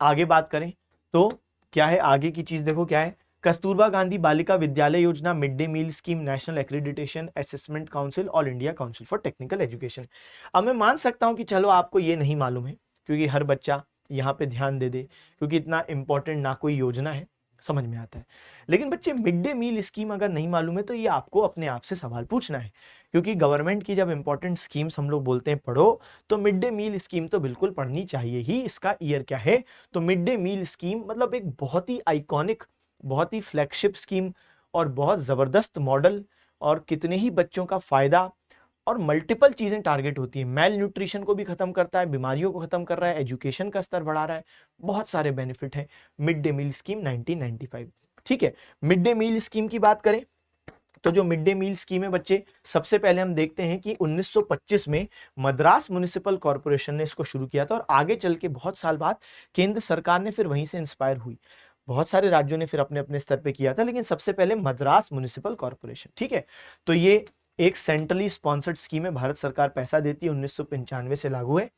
आगे बात करें तो क्या है आगे की चीज, देखो क्या है, Kasturba Gandhi Balika Vidyalaya Yojana, mid day meal scheme, national accreditation assessment council, all India council for technical education. अब मैं मान सकता हूं कि चलो आपको ये नहीं मालूम है, क्योंकि हर बच्चा यहाँ पे ध्यान दे दे, क्योंकि इतना इंपॉर्टेंट ना कोई योजना है, समझ में आता है। लेकिन बच्चे मिड डे मील स्कीम अगर नहीं मालूम है तो ये आपको अपने आप से सवाल पूछना है, क्योंकि गवर्नमेंट की जब इंपॉर्टेंट स्कीम्स हम लोग बोलते हैं पढ़ो, तो मिड डे मील स्कीम तो बिल्कुल पढ़नी चाहिए ही। इसका ईयर क्या है? तो मिड डे मील स्कीम मतलब एक बहुत ही आइकॉनिक, बहुत ही फ्लैगशिप स्कीम और बहुत जबरदस्त मॉडल, और कितने ही बच्चों का फायदा, और मल्टीपल चीजें टारगेट होती है। मेल न्यूट्रिशन को भी खत्म करता है, बीमारियों को खत्म कर रहा है, एजुकेशन का स्तर बढ़ा रहा है, बहुत सारे बेनिफिट है मिड डे मील स्कीम 1995। ठीक है, मिड डे मील स्कीम की बात करें तो जो मिड डे मील स्कीम है बच्चे, सबसे पहले हम देखते हैं कि 1925 में मद्रास म्युनिसिपल कॉर्पोरेशन ने इसको शुरू किया था, और आगे चल के बहुत साल बाद केंद्र सरकार ने फिर वहीं से इंस्पायर हुई, बहुत सारे राज्यों ने फिर अपने अपने स्तर पे किया था, लेकिन सबसे पहले मद्रास म्युनिसिपल कॉर्पोरेशन। ठीक है, तो ये एक सेंट्रली स्पॉन्सर्ड स्कीम है, भारत सरकार पैसा देती है, 1995 से लागू है,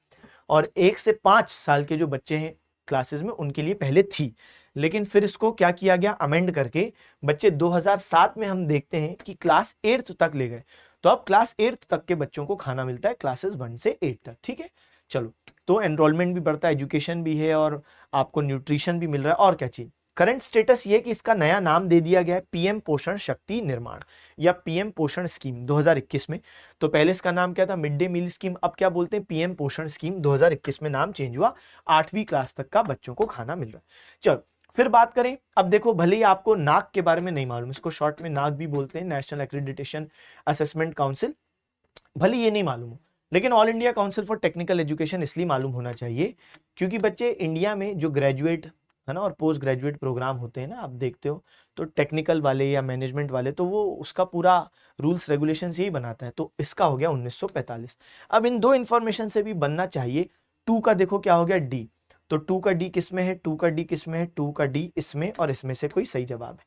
और 1 से 5 साल के जो बच्चे हैं क्लासेस में उनके लिए पहले थी, लेकिन फिर इसको क्या किया गया, अमेंड करके बच्चे 2007 में हम देखते हैं कि क्लास 8th तक ले गए, तो अब क्लास 8th तक के बच्चों को खाना मिलता है क्लासेस 1 से 8 तक। ठीक है, चलो तो एनरोलमेंट भी बढ़ता है, एजुकेशन भी है, और आपको न्यूट्रिशन भी मिल रहा है, और क्या चाहिए। करंट स्टेटस ये कि इसका नया नाम दे दिया गया है पीएम पोषण शक्ति निर्माण या पीएम पोषण स्कीम 2021 में। तो पहले इसका नाम क्या था, मिड डे मील स्कीम, अब क्या बोलते हैं, पीएम पोषण स्कीम। 2021 में नाम चेंज हुआ, 8वीं क्लास तक का बच्चों को खाना मिल रहा है। चलो फिर बात करें, अब देखो भले ही आपको नाक के बारे में नहीं मालूम, इसको शॉर्ट में नाक भी बोलते हैं, नेशनल एक्रेडिटेशन असेसमेंट काउंसिल, भले ये नहीं मालूम हो, लेकिन all India council for technical education इसलिए मालूम होना चाहिए क्योंकि बच्चे इंडिया में जो ग्रेजुएट है ना और पोस्ट ग्रेजुएट प्रोग्राम होते हैं ना, आप देखते हो तो टेक्निकल वाले या मैनेजमेंट वाले, तो वो उसका पूरा रूल्स रेगुलेशंस यही बनाता है। तो इसका हो गया 1945। अब इन दो इंफॉर्मेशन से भी बनना चाहिए। 2 का देखो क्या हो गया, डी, तो 2 का डी किस में है, 2 का डी किस में है, 2 का डी इसमें, और इसमें से कोई सही जवाब है।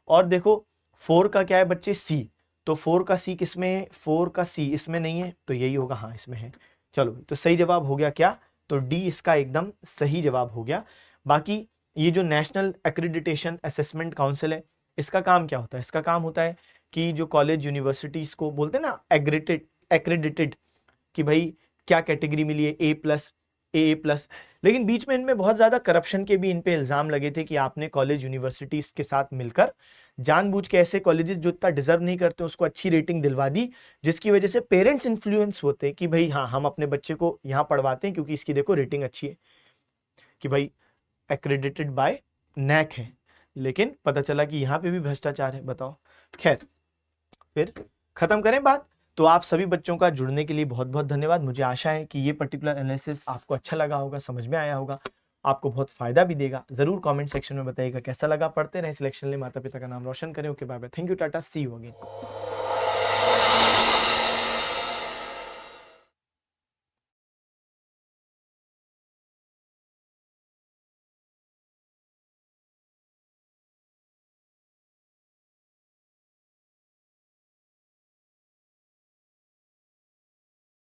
और देखो 4 का क्या है बच्चे, सी, तो 4 का सी किस में है, 4 का सी इसमें नहीं है, तो यही होगा, हाँ इसमें है। चलो तो सही जवाब हो गया क्या, तो डी इसका एकदम सही जवाब हो गया। बाकी ये जो नेशनल एक्रेडिटेशन असेसमेंट काउंसिल है, इसका काम क्या होता है, इसका काम होता है कि जो कॉलेज यूनिवर्सिटीज को बोलते हैं ना एक्रेडिटेड कि भाई क्या कैटेगरी मिली है, A+, AA+, लेकिन बीच में इनमें बहुत ज्यादा करप्शन के भी इन पे इल्जाम लगे थे कि आपने कॉलेज यूनिवर्सिटीज के साथ मिलकर जानबूझ के ऐसे कॉलेजेस जो इतना डिजर्व नहीं करते उसको अच्छी रेटिंग दिलवा दी, जिसकी वजह से पेरेंट्स इन्फ्लुएंस होते कि भाई हाँ हम अपने बच्चे को यहाँ पढ़वाते हैं क्योंकि इसकी देखो रेटिंग अच्छी है, कि भाई एक्रेडिटेड बाय नैक है, लेकिन पता चला कि यहाँ पे भी भ्रष्टाचार है, बताओ। खैर फिर खत्म करें बात। तो आप सभी बच्चों का जुड़ने के लिए बहुत बहुत धन्यवाद। मुझे आशा है कि ये पर्टिकुलर एनालिसिस आपको अच्छा लगा होगा, समझ में आया होगा, आपको बहुत फायदा भी देगा। जरूर कमेंट सेक्शन में बताइएगा कैसा लगा। पढ़ते रहें, सिलेक्शन ले, माता पिता का नाम रोशन करें। Okay bye bye, thank you, tata, see you again.